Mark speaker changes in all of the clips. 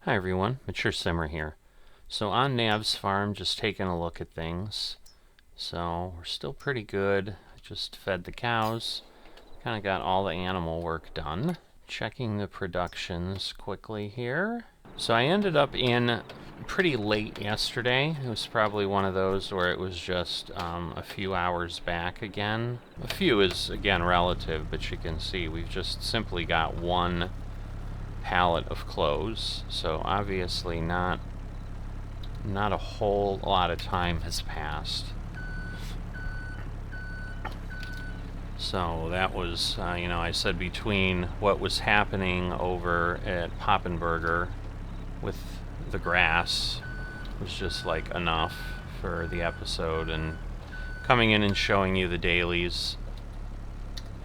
Speaker 1: Hi everyone, Mature Simmer here. So on Nav's farm, just taking a look at things. So we're still pretty good. I just fed the cows. Kind of got all the animal work done. Checking the productions quickly here. So I ended up in pretty late yesterday. It was probably one of those where it was just a few hours back again. A few is, again, relative, but you can see we've just simply got one pallet of clothes, so obviously not a whole lot of time has passed. So that was, I said between what was happening over at Papenburger with the grass was just like enough for the episode, and coming in and showing you the dailies,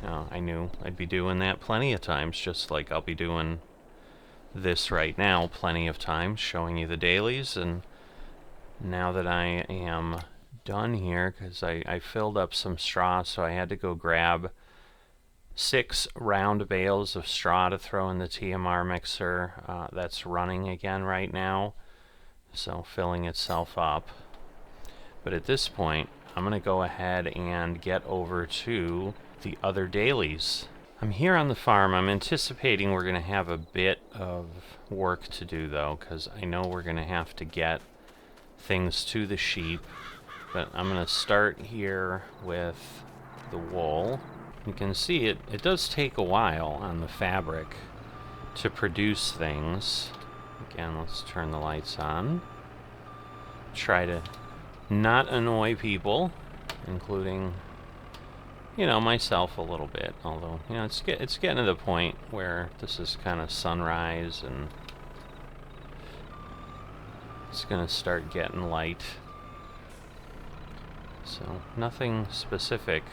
Speaker 1: I knew I'd be doing that plenty of times, just like I'll be doing this right now plenty of times, showing you the dailies. And now that I am done here, because I filled up some straw, so I had to go grab 6 round bales of straw to throw in the TMR mixer. That's running again right now, so filling itself up. But at this point, I'm going to go ahead and get over to the other dailies. I'm here on the farm. I'm anticipating we're going to have a bit of work to do, though, because I know we're going to have to get things to the sheep. But I'm going to start here with the wool. You can see it does take a while on the fabric to produce things. Again, let's turn the lights on. Try to not annoy people, including myself a little bit, although, it's getting to the point where this is kind of sunrise and it's gonna start getting light. So nothing specific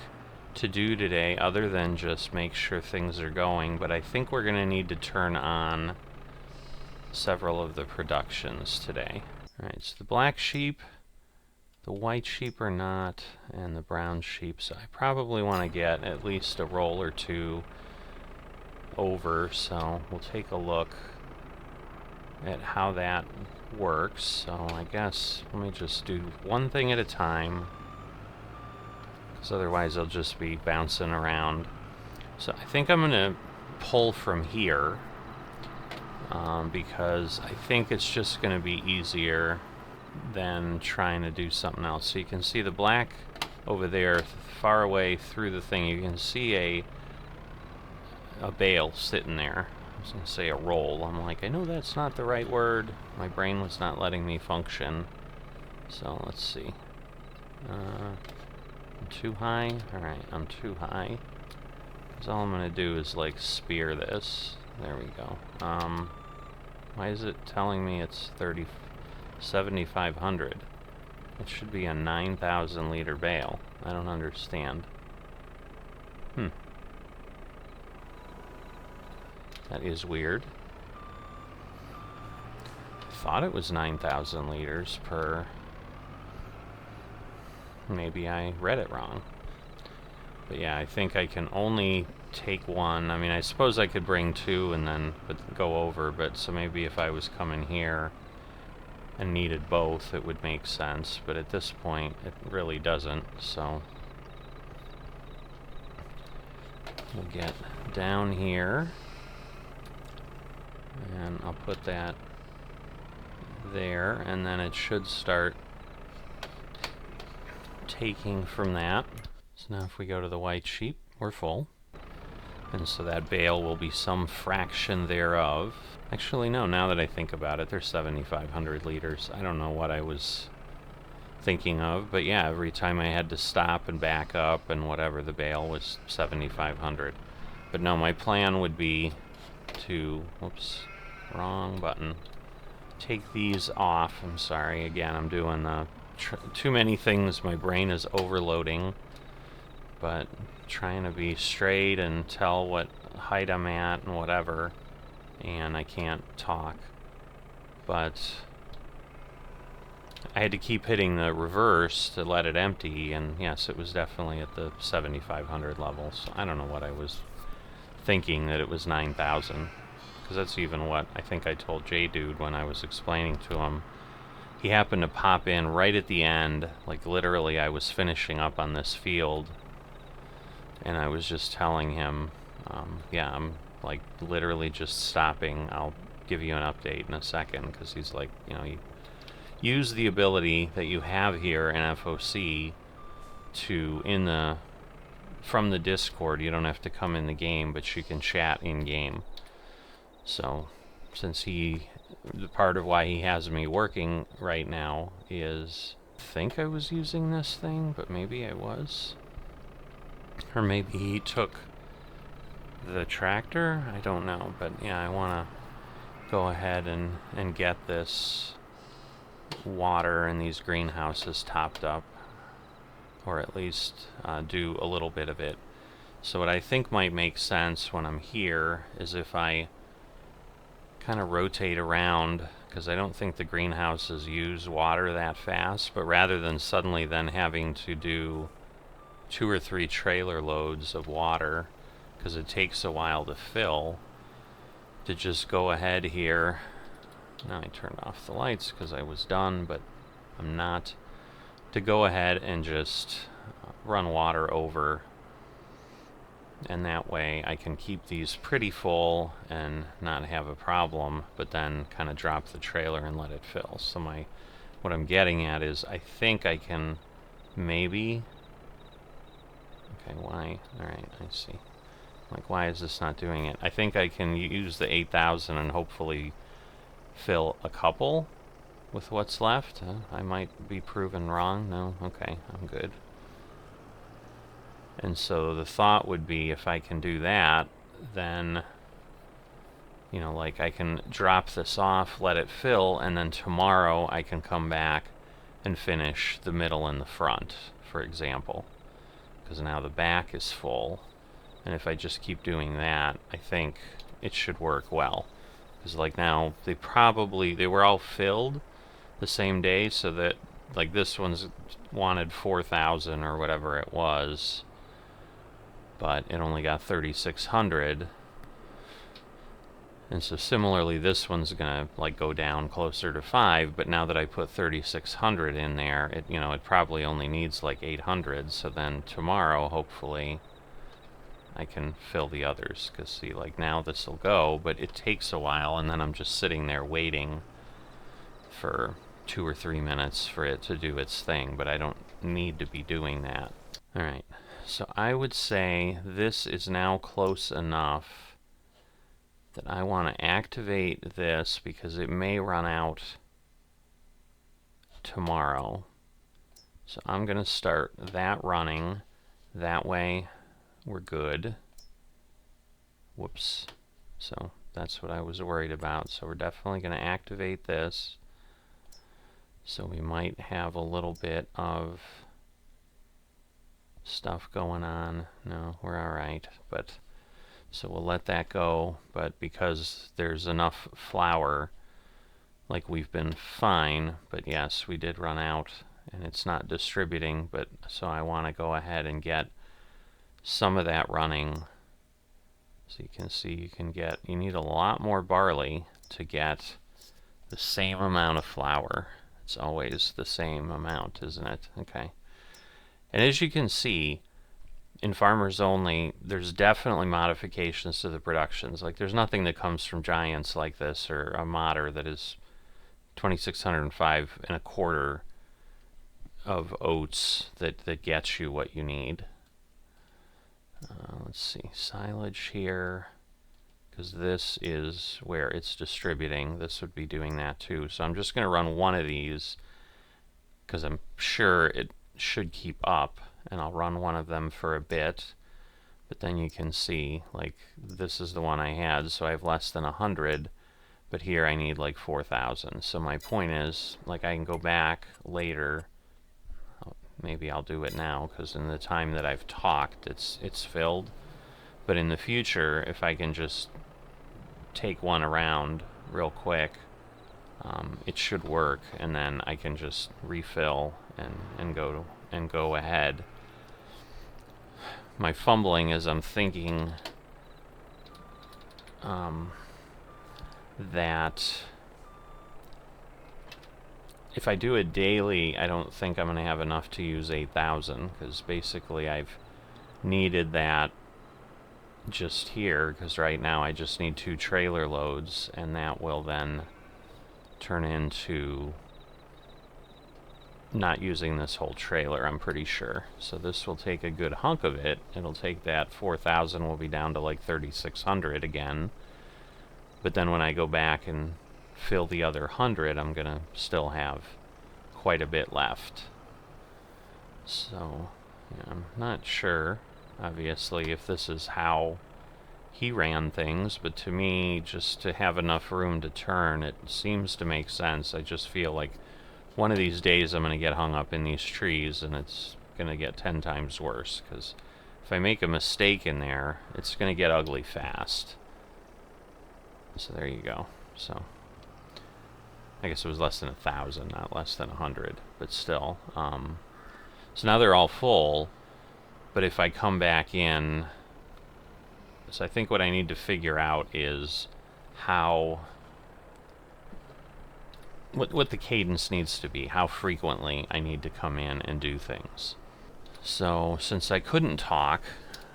Speaker 1: to do today other than just make sure things are going, but I think we're gonna need to turn on several of the productions today. Alright, so the black sheep, the white sheep are not, and the brown sheep, so I probably want to get at least a roll or two over, so we'll take a look at how that works. So I guess let me just do one thing at a time, because otherwise I'll just be bouncing around. So I think I'm going to pull from here, because I think it's just going to be easier than trying to do something else. So you can see the black over there, far away through the thing, you can see a bale sitting there. I was going to say a roll. I'm like, I know that's not the right word. My brain was not letting me function. So let's see. I'm too high? Alright, I'm too high. Because all I'm going to do is like spear this. There we go. Why is it telling me it's 7,500? It should be a 9,000 liter bale. I don't understand. That is weird. I thought it was 9,000 liters per... Maybe I read it wrong. But yeah, I think I can only take one. I mean, I suppose I could bring 2 and then go over, but so maybe if I was coming here and needed both, it would make sense, but at this point it really doesn't. So we'll get down here and I'll put that there, and then it should start taking from that. So now if we go to the white sheep, we're full, and so that bale will be some fraction thereof. Actually, no, now that I think about it, they're 7,500 liters. I don't know what I was thinking of, but yeah, every time I had to stop and back up and whatever, the bale was 7,500. But no, my plan would be to, whoops, wrong button, take these off. I'm sorry, again, I'm doing too many things. My brain is overloading, but trying to be straight and tell what height I'm at and whatever. And I can't talk, but I had to keep hitting the reverse to let it empty, and yes, it was definitely at the 7,500 level, so I don't know what I was thinking that it was 9,000. because that's even what I think I told J-Dude when I was explaining to him. He happened to pop in right at the end, like literally I was finishing up on this field, and I was just telling him, yeah, I'm like literally just stopping. I'll give you an update in a second, because he's like, you know, you use the ability that you have here in FOC to, from the Discord, you don't have to come in the game, but you can chat in game. So, since the part of why he has me working right now is, I think I was using this thing, but maybe I was. Or maybe he took the tractor? I don't know, but yeah, I want to go ahead and get this water in these greenhouses topped up, or at least do a little bit of it. So what I think might make sense when I'm here is if I kind of rotate around, because I don't think the greenhouses use water that fast, but rather than suddenly then having to do 2 or 3 trailer loads of water, because it takes a while to fill, to just go ahead here. Now I turned off the lights because I was done, but I'm not. To go ahead and just run water over, and that way I can keep these pretty full and not have a problem, but then kind of drop the trailer and let it fill. So what I'm getting at is, I think I can maybe, okay, why, alright, I see. Like, why is this not doing it? I think I can use the 8,000 and hopefully fill a couple with what's left. I might be proven wrong. No? Okay, I'm good. And so the thought would be, if I can do that, then, you know, like I can drop this off, let it fill, and then tomorrow I can come back and finish the middle and the front, for example. Because now the back is full. And if I just keep doing that, I think it should work well. Because like now, they were all filled the same day, so that like this one's wanted 4,000 or whatever it was, but it only got 3,600. And so similarly, this one's gonna like go down closer to 5, but now that I put 3,600 in there, it probably only needs like 800. So then tomorrow, hopefully, I can fill the others, because see, like now this will go, but it takes a while, and then I'm just sitting there waiting for 2 or 3 minutes for it to do its thing, but I don't need to be doing that. Alright, so I would say this is now close enough that I want to activate this, because it may run out tomorrow. So I'm going to start that running. That way we're good. Whoops. So that's what I was worried about. So we're definitely going to activate this. So we might have a little bit of stuff going on. No, we're alright. But so we'll let that go. But because there's enough flour, like we've been fine. But yes, we did run out, and it's not distributing. But so I want to go ahead and get some of that running. So you can see you need a lot more barley to get the same amount of flour. It's always the same amount, isn't it? Okay. And as you can see, in Farmers Only, there's definitely modifications to the productions. Like, there's nothing that comes from Giants like this, or a modder that is 2,605 and a quarter of oats that gets you what you need. Let's see, silage here, because this is where it's distributing. This would be doing that too. So I'm just going to run one of these, because I'm sure it should keep up, and I'll run one of them for a bit. But then you can see, like, this is the one I had, so I have less than 100, but here I need like 4,000. So my point is, like, I can go back later. Maybe I'll do it now, because in the time that I've talked, it's filled. But in the future, if I can just take one around real quick, it should work, and then I can just refill and go ahead. My fumbling is I'm thinking that if I do a daily, I don't think I'm going to have enough to use 8,000, because basically I've needed that just here, because right now I just need 2 trailer loads, and that will then turn into not using this whole trailer, I'm pretty sure. So this will take a good hunk of it. It'll take that 4,000 will be down to like 3,600 again. But then when I go back and fill the other 100, I'm gonna still have quite a bit left. So yeah, I'm not sure, obviously, if this is how he ran things, but to me, just to have enough room to turn, it seems to make sense. I just feel like one of these days I'm going to get hung up in these trees, and it's going to get 10 times worse, because if I make a mistake in there, it's going to get ugly fast. So there you go. So I guess it was less than 1,000, not less than 100, but still. So now they're all full, but if I come back in, so I think what I need to figure out is how, what the cadence needs to be, how frequently I need to come in and do things. So since I couldn't talk,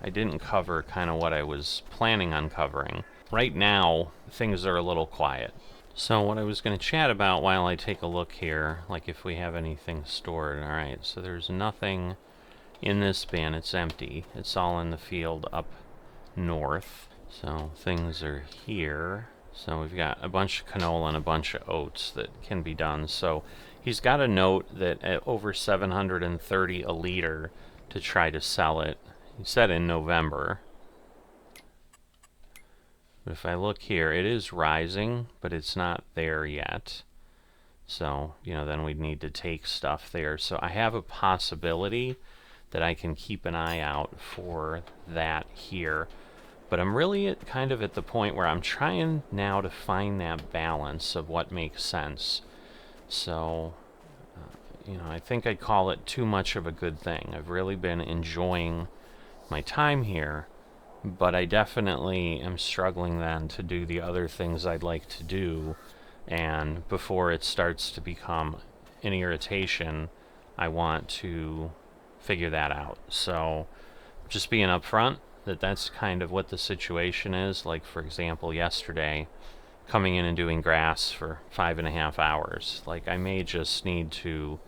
Speaker 1: I didn't cover kind of what I was planning on covering. Right now, things are a little quiet. So what I was going to chat about while I take a look here, like if we have anything stored. Alright, so there's nothing in this bin, it's empty. It's all in the field up north. So things are here. So we've got a bunch of canola and a bunch of oats that can be done. So he's got a note that at over 730 a liter to try to sell it. He said in November. But if I look here, it is rising, but it's not there yet. So, you know, then we'd need to take stuff there. So I have a possibility that I can keep an eye out for that here. But I'm really kind of at the point where I'm trying now to find that balance of what makes sense. So, you know, I think I'd call it too much of a good thing. I've really been enjoying my time here, but I definitely am struggling then to do the other things I'd like to do. And before it starts to become an irritation, I want to figure that out. So, just being upfront, that's kind of what the situation is. Like, for example, yesterday, coming in and doing grass for 5.5 hours. Like, I may just need to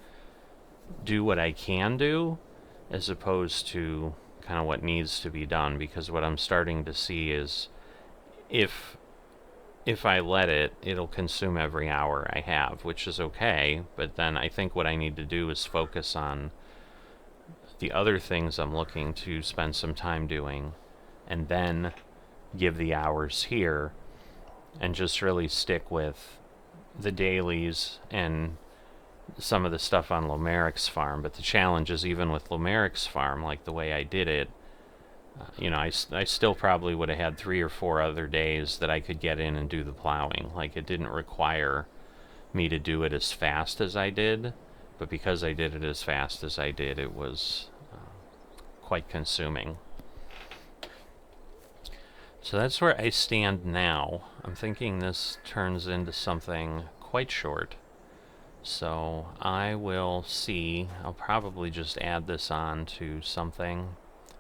Speaker 1: do what I can do as opposed to kind of what needs to be done, because what I'm starting to see is if I let it, it'll consume every hour I have, which is okay, but then I think what I need to do is focus on the other things I'm looking to spend some time doing, and then give the hours here, and just really stick with the dailies and some of the stuff on Lomeric's farm. But the challenge is, even with Lomeric's farm, like the way I did it, you know, I still probably would have had 3 or 4 other days that I could get in and do the plowing. Like, it didn't require me to do it as fast as I did, but because I did it as fast as I did, it was quite consuming. So that's where I stand now. I'm thinking this turns into something quite short. So I will see. I'll probably just add this on to something,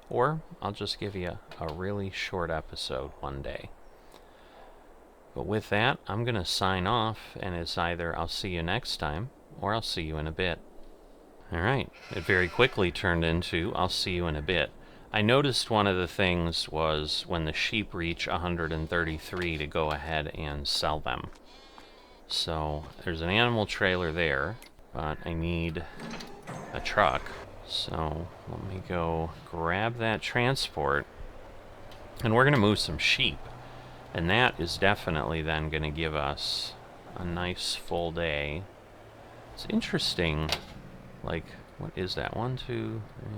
Speaker 1: or I'll just give you a really short episode one day. But with that, I'm going to sign off, and it's either I'll see you next time, or I'll see you in a bit. Alright, it very quickly turned into I'll see you in a bit. I noticed one of the things was when the sheep reach 133 to go ahead and sell them. So there's an animal trailer there, but I need a truck. So let me go grab that transport, and we're going to move some sheep. And that is definitely then going to give us a nice full day. It's interesting, like, what is that? 1, 2, 3...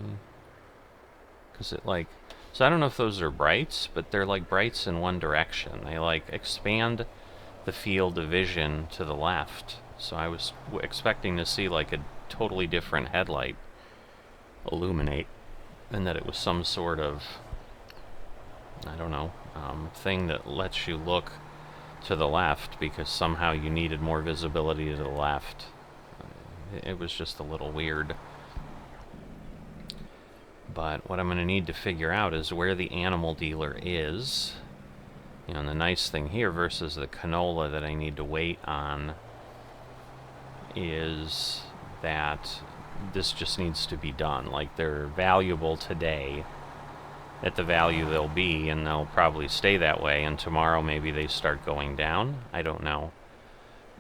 Speaker 1: Because it, like... So I don't know if those are brights, but they're like brights in one direction. They, like, expand the field of vision to the left. So I was expecting to see, like, a totally different headlight illuminate, and that it was some sort of, I don't know, thing that lets you look to the left because somehow you needed more visibility to the left. It was just a little weird. But what I'm going to need to figure out is where the animal dealer is. You know, and the nice thing here versus the canola that I need to wait on is that this just needs to be done. Like, they're valuable today at the value they'll be, and they'll probably stay that way, and tomorrow maybe they start going down. I don't know.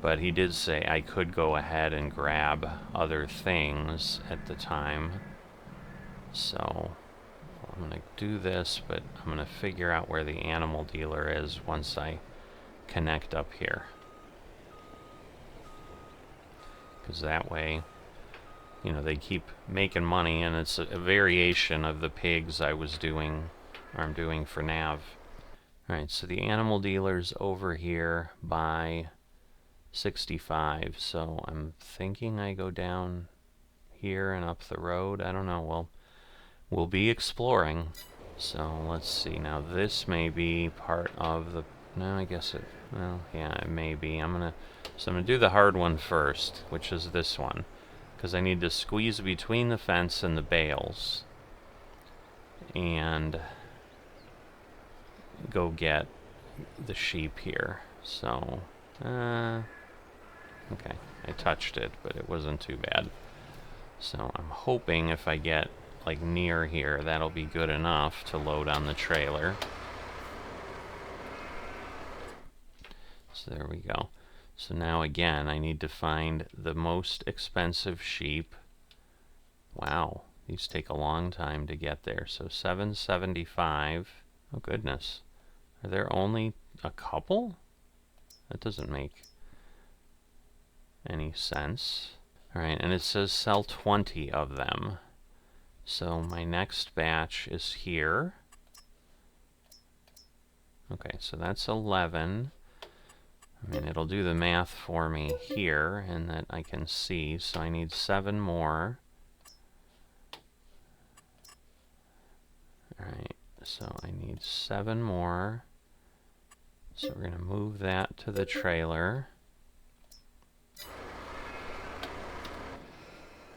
Speaker 1: But he did say I could go ahead and grab other things at the time. So I'm going to do this, but I'm going to figure out where the animal dealer is once I connect up here. Because that way, you know, they keep making money, and it's a variation of the pigs I was doing, or I'm doing for Nav. Alright, so the animal dealer's over here by 65, so I'm thinking I go down here and up the road. I don't know. Well, we'll be exploring. So let's see. Now this may be part of the... No, I guess it... Well, yeah, it may be. So I'm gonna do the hard one first, which is this one, because I need to squeeze between the fence and the bales and go get the sheep here. So, okay, I touched it, but it wasn't too bad. So I'm hoping if I get like near here, that'll be good enough to load on the trailer. So there we go. So now again, I need to find the most expensive sheep. Wow, these take a long time to get there. So $7.75. Oh goodness. Are there only a couple? That doesn't make any sense. Alright, and it says sell 20 of them. So my next batch is here. Okay, so that's 11. I mean, it'll do the math for me here, and that I can see. So I need 7 more. Alright, so I need 7 more. So we're going to move that to the trailer.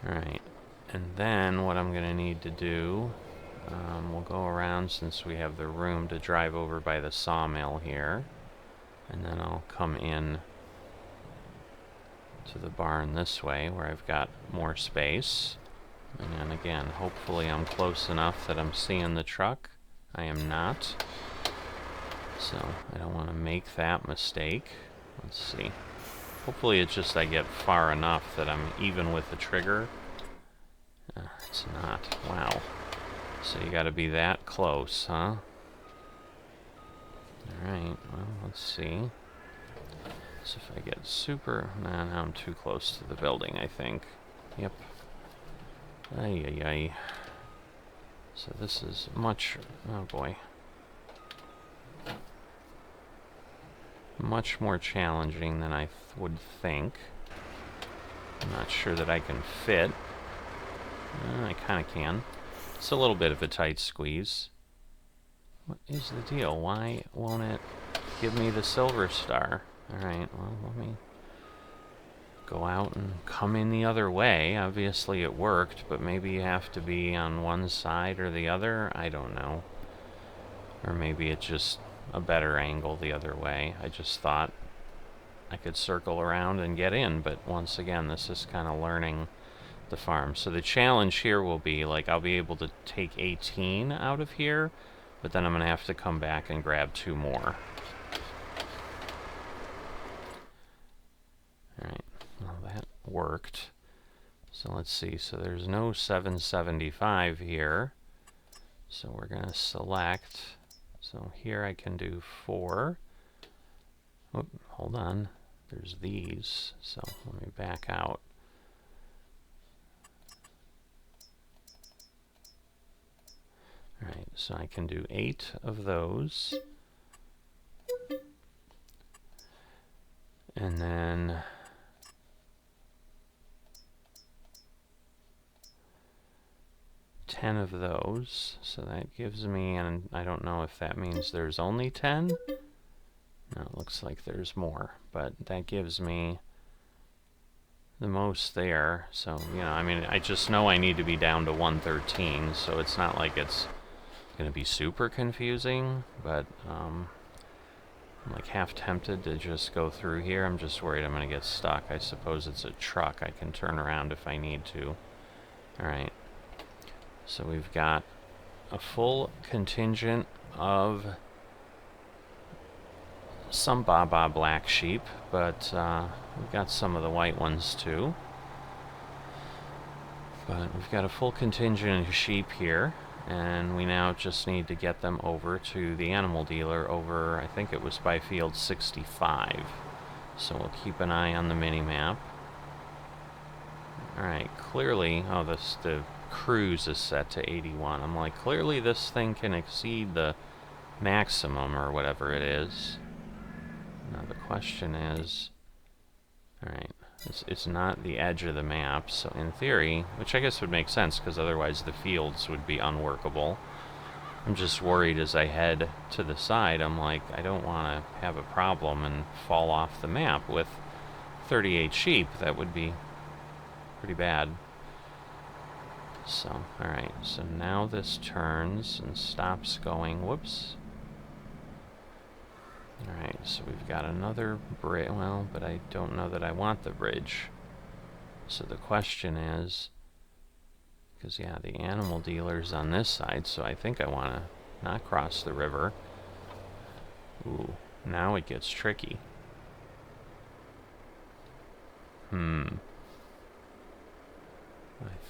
Speaker 1: Alright, and then what I'm going to need to do, we'll go around since we have the room to drive over by the sawmill here. And then I'll come in to the barn this way where I've got more space. And then again, hopefully I'm close enough that I'm seeing the truck. I am not. So I don't want to make that mistake. Let's see. Hopefully it's just I get far enough that I'm even with the trigger. It's not. Wow. So you got to be that close, huh? Alright, well, let's see. So if I get super... Nah, now I'm too close to the building, I think. Yep. Ay, ay, ay. So this is much... Oh, boy. Much more challenging than I would think. I'm not sure that I can fit. I kind of can. It's a little bit of a tight squeeze. What is the deal? Why won't it give me the silver star? Alright, well, let me go out and come in the other way. Obviously it worked, but maybe you have to be on one side or the other. I don't know. Or maybe it's just a better angle the other way. I just thought I could circle around and get in, but once again, this is kind of learning the farm. So the challenge here will be, like, I'll be able to take 18 out of here, but then I'm going to have to come back and grab 2 more. Alright, well that worked. So let's see, so there's no 775 here. So we're going to select, so here I can do 4. Oop, hold on, there's these, so let me back out. Alright, so I can do 8 of those. And then ten of those. So that gives me, and I don't know if that means there's only 10. Now it looks like there's more, but that gives me the most there. So, you know, I mean, I just know I need to be down to 113, so it's not like it's going to be super confusing, but I'm like half tempted to just go through here. I'm just worried I'm going to get stuck. I suppose it's a truck. I can turn around if I need to. Alright. So we've got a full contingent of some Baba black sheep, but we've got some of the white ones too. But we've got a full contingent of sheep here, and we now just need to get them over to the animal dealer over, I think it was by field 65. So we'll keep an eye on the mini-map. Alright, clearly, oh, the cruise is set to 81. I'm like, clearly this thing can exceed the maximum or whatever it is. Now the question is, alright, it's not the edge of the map, so in theory, which I guess would make sense because otherwise the fields would be unworkable. I'm just worried as I head to the side, I'm like, I don't want to have a problem and fall off the map with 38 sheep. That would be pretty bad. So, alright, so now this turns and stops going, whoops. Alright, so we've got another bridge, well, but I don't know that I want the bridge. So the question is, because yeah, the animal dealer's on this side, so I think I want to not cross the river. Ooh, now it gets tricky. I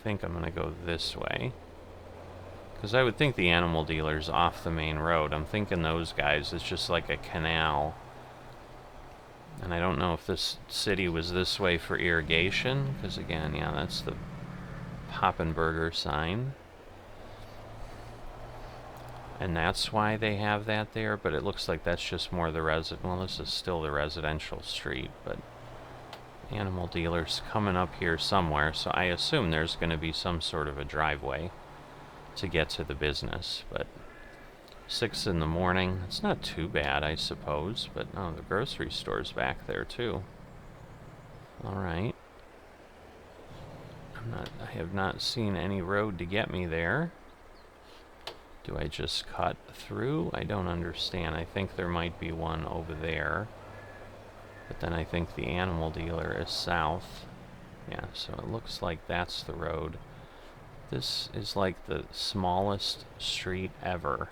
Speaker 1: think I'm going to go this way. Because I would think the animal dealer's off the main road. I'm thinking those guys, it's just like a canal. And I don't know if this city was this way for irrigation. Because again, yeah, that's the Papenburger sign. And that's why they have that there. But it looks like that's just more the well, this is still the residential street. But animal dealer's coming up here somewhere. So I assume there's going to be some sort of a driveway to get to the business, but 6 in the morning, it's not too bad, I suppose, but oh, the grocery store's back there too. Alright. I have not seen any road to get me there. Do I just cut through? I don't understand. I think there might be one over there, but then I think the animal dealer is south. Yeah, so it looks like that's the road. This is like the smallest street ever.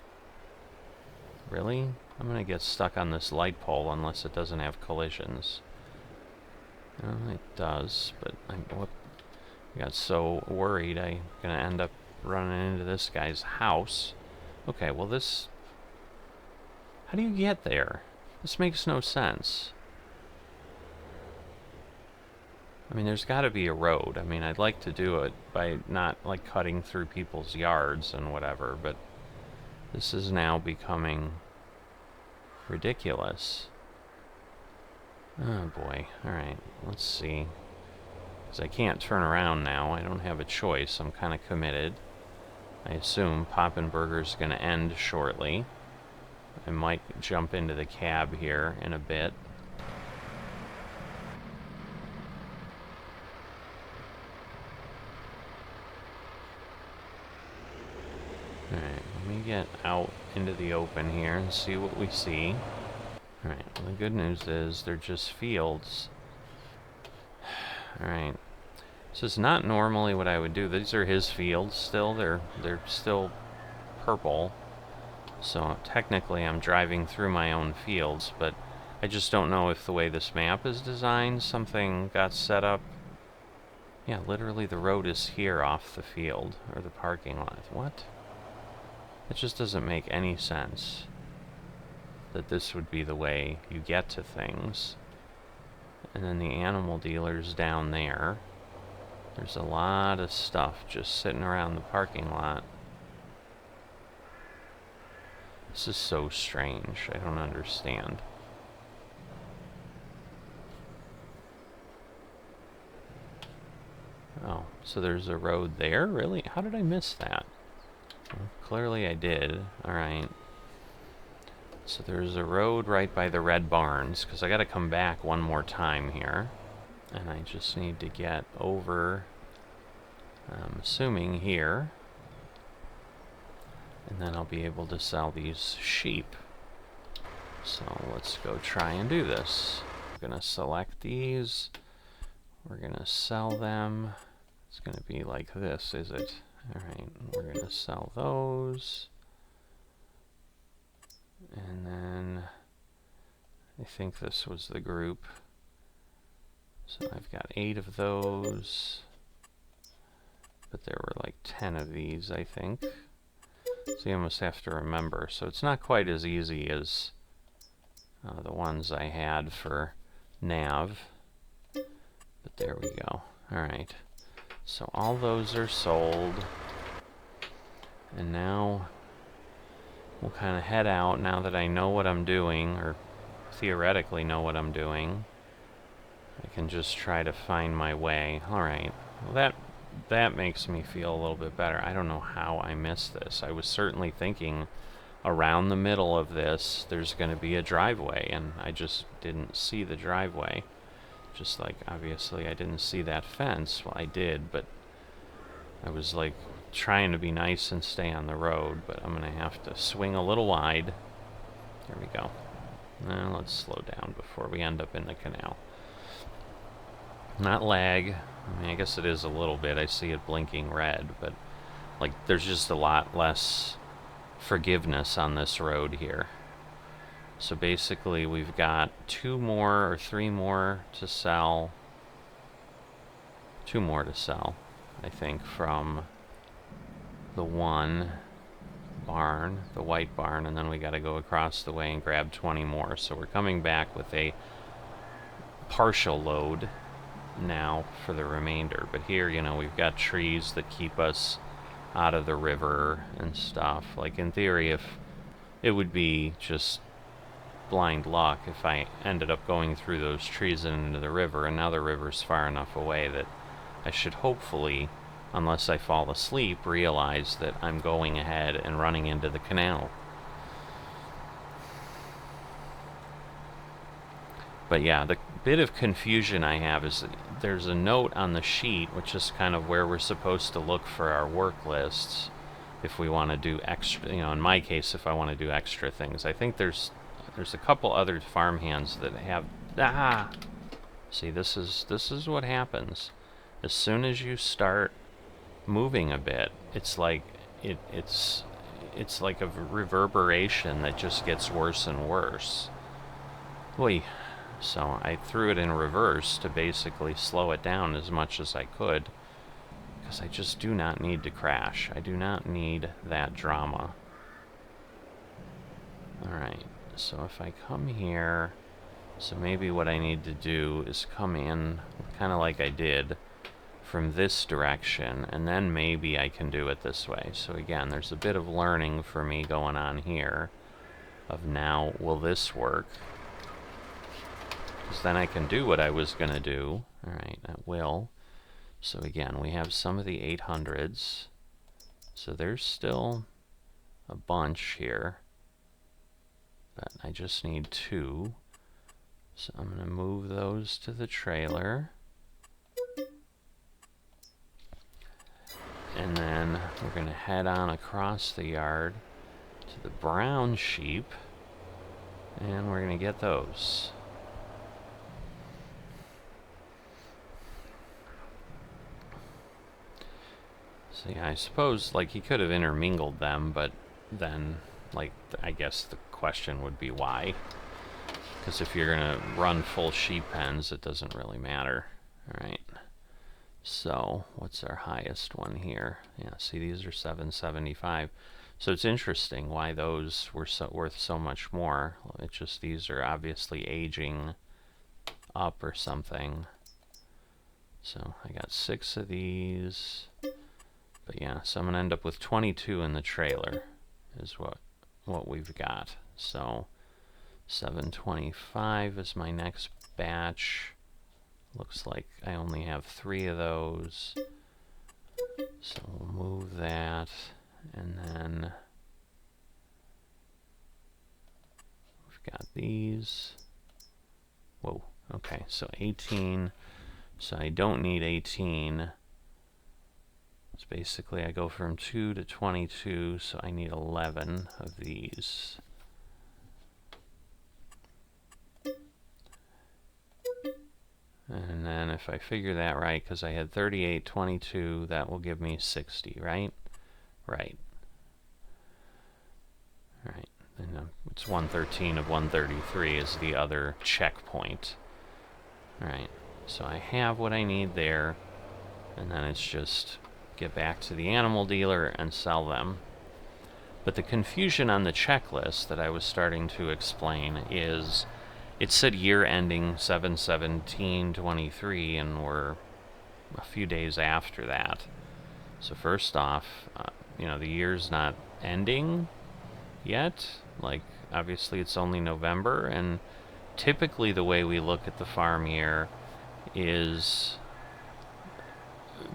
Speaker 1: Really? I'm gonna get stuck on this light pole unless it doesn't have collisions. Well, it does, but I got so worried I'm gonna end up running into this guy's house. Okay, well this... How do you get there? This makes no sense. I mean, there's got to be a road. I mean, I'd like to do it by not, like, cutting through people's yards and whatever, but this is now becoming ridiculous. Oh, boy. Alright, let's see. Because I can't turn around now. I don't have a choice. I'm kind of committed. I assume Papenburger's going to end shortly. I might jump into the cab here in a bit. Alright, let me get out into the open here and see what we see. Alright, well, the good news is they're just fields. Alright. This is not normally what I would do. These are his fields still. They're still purple. So technically I'm driving through my own fields, but I just don't know if the way this map is designed, something got set up. Yeah, literally the road is here off the field, or the parking lot. What? It just doesn't make any sense that this would be the way you get to things. And then the animal dealer's down there. There's a lot of stuff just sitting around the parking lot. This is so strange. I don't understand. Oh, so there's a road there? Really? How did I miss that? Well, clearly I did. Alright. So there's a road right by the red barns, because I got to come back one more time here. And I just need to get over, I'm assuming here. And then I'll be able to sell these sheep. So let's go try and do this. I'm going to select these. We're going to sell them. It's going to be like this, is it? Alright, we're going to sell those. And then I think this was the group. So I've got 8 of those. But there were like 10 of these, I think. So you almost have to remember. So it's not quite as easy as the ones I had for nav. But there we go. Alright. So all those are sold. And now we'll kind of head out now that I know what I'm doing, or theoretically know what I'm doing. I can just try to find my way. Alright. Well, that makes me feel a little bit better. I don't know how I missed this. I was certainly thinking around the middle of this there's going to be a driveway, and I just didn't see the driveway. Just like, obviously, I didn't see that fence. Well, I did, but I was like trying to be nice and stay on the road, but I'm going to have to swing a little wide. There we go. Now let's slow down before we end up in the canal. Not lag. I mean, I guess it is a little bit. I see it blinking red, but like there's just a lot less forgiveness on this road here. So basically we've got 2 more or 3 more to sell. 2 more to sell, I think, from the one barn, the white barn, and then we got to go across the way and grab 20 more. So we're coming back with a partial load now for the remainder. But here, you know, we've got trees that keep us out of the river and stuff. Like, in theory, if it would be just blind luck if I ended up going through those trees and into the river, and now the river's far enough away that I should hopefully, unless I fall asleep, realize that I'm going ahead and running into the canal. But yeah, the bit of confusion I have is that there's a note on the sheet, which is kind of where we're supposed to look for our work lists if we want to do extra, you know, in my case, if I want to do extra things. I think there's a couple other farmhands that have, see, this is what happens. As soon as you start moving a bit, it's like it's like a reverberation that just gets worse and worse. Oy. So I threw it in reverse to basically slow it down as much as I could, because I just do not need to crash. I do not need that drama. Alright, so if I come here, so maybe what I need to do is come in kind of like I did from this direction, and then maybe I can do it this way. So again, there's a bit of learning for me going on here of now, will this work? Because then I can do what I was going to do. Alright, that will. So again, we have some of the 800s. So there's still a bunch here. But I just need 2. So I'm going to move those to the trailer. And then we're going to head on across the yard to the brown sheep. And we're going to get those. So yeah, I suppose, like, he could have intermingled them, but then, like, I guess the question would be why. Because if you're going to run full sheep pens, it doesn't really matter. Alright. So, what's our highest one here? Yeah, see, these are 775. So it's interesting why those were worth so much more. It's just these are obviously aging up or something. So I got 6 of these. But yeah, so I'm going to end up with 22 in the trailer is what we've got. So 725 is my next batch. Looks like I only have 3 of those. So we'll move that, and then I've got these. Whoa, okay, so 18. So I don't need 18. So basically I go from 2 to 22, so I need 11 of these. And then if I figure that right, because I had 38, 22, that will give me 60, right? Right. Alright, and it's 113 of 133 is the other checkpoint. Alright, so I have what I need there, and then it's just get back to the animal dealer and sell them. But the confusion on the checklist that I was starting to explain is it said year ending 7/17/23, and we're a few days after that. So first off, you know, the year's not ending yet. Like, obviously it's only November, and typically the way we look at the farm year is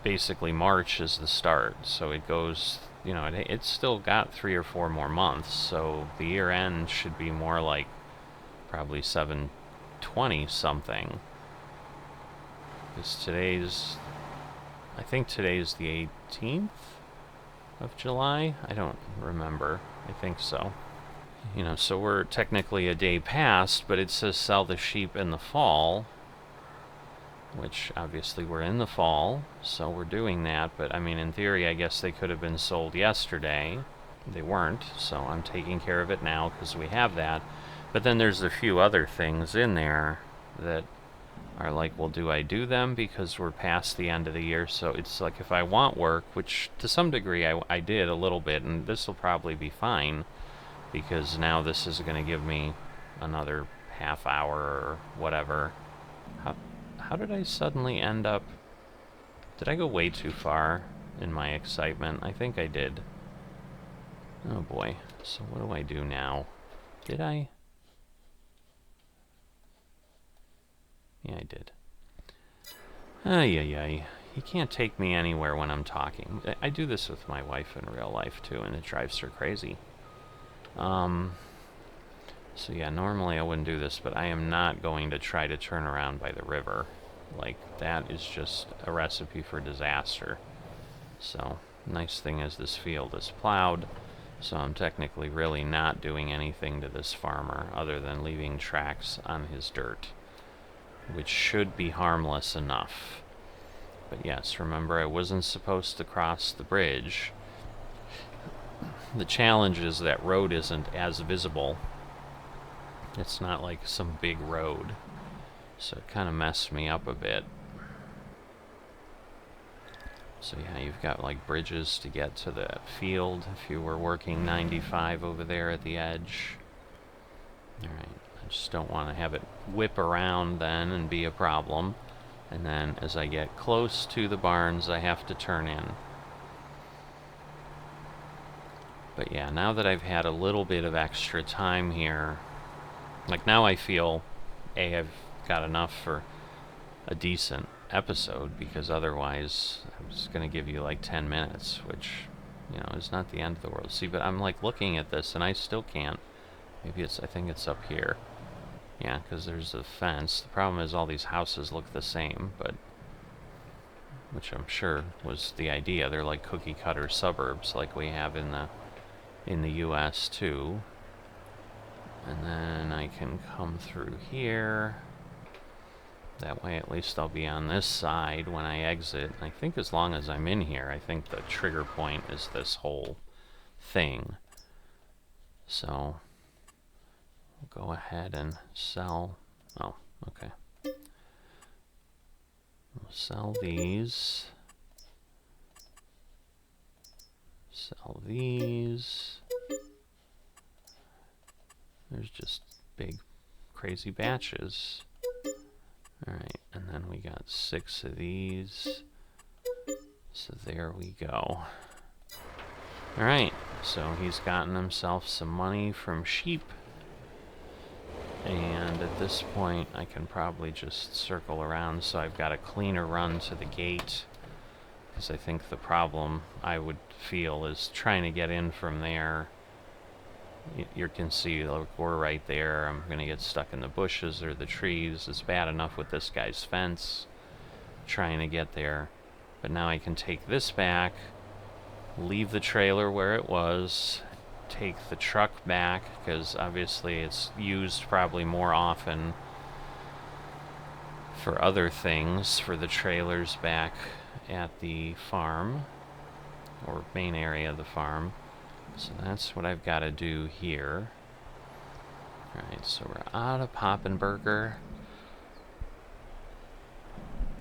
Speaker 1: basically March is the start, so it goes, you know, it's still got 3 or 4 more months, so the year end should be more like probably 7/20 something, because I think today's the 18th of July. I don't remember. I think so. You know, so we're technically a day past, but it says sell the sheep in the fall, which obviously we're in the fall, so we're doing that. But I mean, in theory, I guess they could have been sold yesterday. They weren't, so I'm taking care of it now because we have that. But then there's a few other things in there that are like, well, do I do them because we're past the end of the year? So it's like, if I want work, which to some degree I did a little bit, and this will probably be fine, because now this is going to give me another half hour or whatever. How did I suddenly end up... Did I go way too far in my excitement? I think I did. Oh boy. So what do I do now? Did I? Yeah, I did. Ay, ay, ay. You can't take me anywhere when I'm talking. I do this with my wife in real life too, and it drives her crazy. So yeah, normally I wouldn't do this, but I am not going to try to turn around by the river. Like, that is just a recipe for disaster. So, nice thing is this field is plowed, so I'm technically really not doing anything to this farmer other than leaving tracks on his dirt, which should be harmless enough. But yes, remember, I wasn't supposed to cross the bridge. The challenge is that road isn't as visible. It's not like some big road, so it kind of messed me up a bit. So yeah, you've got like bridges to get to the field if you were working 95 over there at the edge. Alright, I just don't want to have it whip around then and be a problem. And then as I get close to the barns, I have to turn in. But yeah, now that I've had a little bit of extra time here, like now I feel, I've got enough for a decent episode, because otherwise I was going to give you like 10 minutes, which, you know, is not the end of the world. See, but I'm like looking at this and I still can't. Maybe it's, I think it's up here. Yeah, because there's a fence. The problem is all these houses look the same, but, which I'm sure was the idea. They're like cookie cutter suburbs like we have in the US too. And then I can come through here. That way at least I'll be on this side when I exit. I think as long as I'm in here, I think the trigger point is this whole thing. So we'll go ahead and sell. Oh, okay. We'll sell these. Sell these. There's just big, crazy batches. Alright, and then we got 6 of these. So there we go. Alright, so he's gotten himself some money from sheep. And at this point, I can probably just circle around, so I've got a cleaner run to the gate. Because I think the problem I would feel is trying to get in from there you can see, look, we're right there. I'm going to get stuck in the bushes or the trees. It's bad enough with this guy's fence trying to get there. But now I can take this back, leave the trailer where it was, take the truck back, because obviously it's used probably more often for other things, for the trailers back at the farm, or main area of the farm. So that's what I've got to do here. Alright, so we're out of Papenburger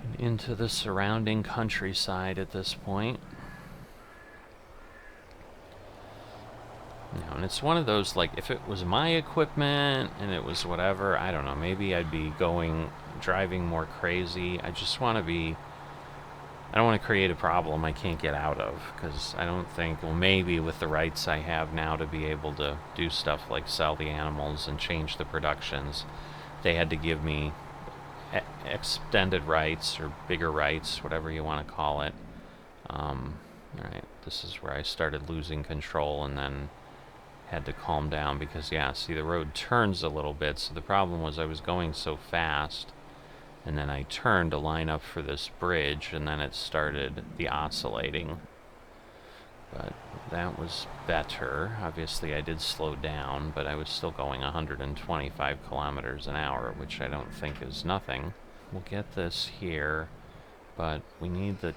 Speaker 1: and into the surrounding countryside at this point. Now, and it's one of those, like, if it was my equipment and it was whatever, I don't know, maybe I'd be driving more crazy. I just want to be, I don't want to create a problem I can't get out of, because I don't think, well, maybe with the rights I have now to be able to do stuff like sell the animals and change the productions, they had to give me extended rights or bigger rights, whatever you want to call it. Alright, this is where I started losing control and then had to calm down because, yeah, see, the road turns a little bit, so the problem was I was going so fast, and then I turned to line up for this bridge, and then it started the oscillating. But that was better. Obviously, I did slow down, but I was still going 125 kilometers an hour, which I don't think is nothing. We'll get this here, but we need the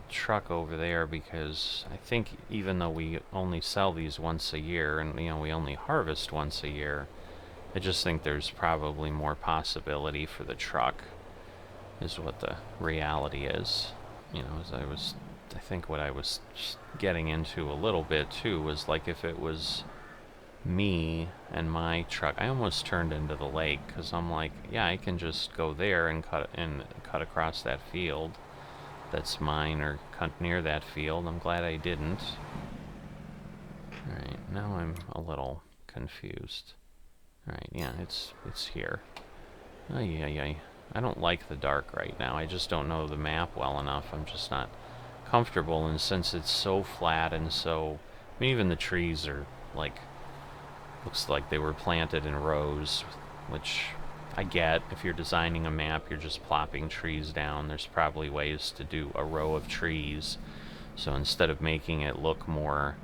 Speaker 1: truck over there, because I think even though we only sell these once a year, and we only harvest once a year, I just think there's probably more possibility for the truck, is what the reality is. I think what I was getting into a little bit too was, like, if it was me and my truck, I almost turned into the lake, because I'm like, yeah, I can just go there and cut across that field that's mine, or cut near that field. I'm glad I didn't. Alright, now I'm a little confused. Alright, yeah, it's here. Ay. I don't like the dark right now. I just don't know the map well enough. I'm just not comfortable, and since it's so flat and so, I mean, even the trees are, like, looks like they were planted in rows, which I get. If you're designing a map, you're just plopping trees down. There's probably ways to do a row of trees. So instead of making it look more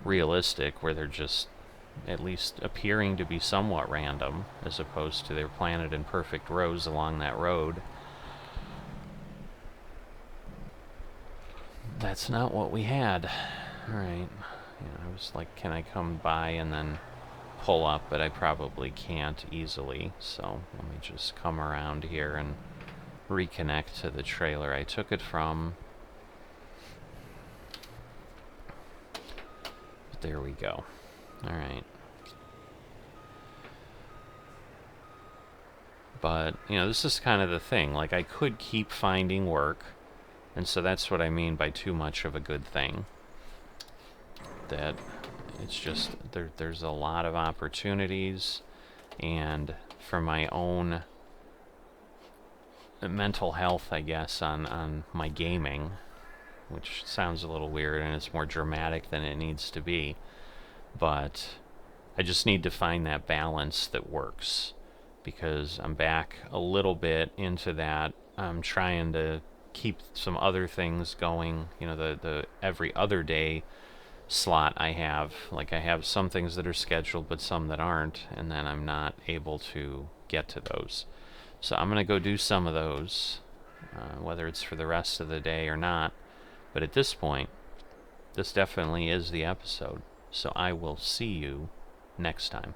Speaker 1: realistic, where they're just at least appearing to be somewhat random, as opposed to they're planted in perfect rows along that road, that's not what we had. Alright. I was like, can I come by and then pull up? But I probably can't easily, so let me just come around here and reconnect to the trailer I took it from. But there we go. Alright. But, this is kind of the thing. Like, I could keep finding work, and so that's what I mean by too much of a good thing. That it's just, there's a lot of opportunities, and for my own mental health, I guess, on my gaming, which sounds a little weird, and it's more dramatic than it needs to be, but I just need to find that balance that works, because I'm back a little bit into that. I'm trying to keep some other things going, the every other day slot I have. Like, I have some things that are scheduled, but some that aren't, and then I'm not able to get to those. So I'm going to go do some of those, whether it's for the rest of the day or not. But at this point, this definitely is the episode. So I will see you next time.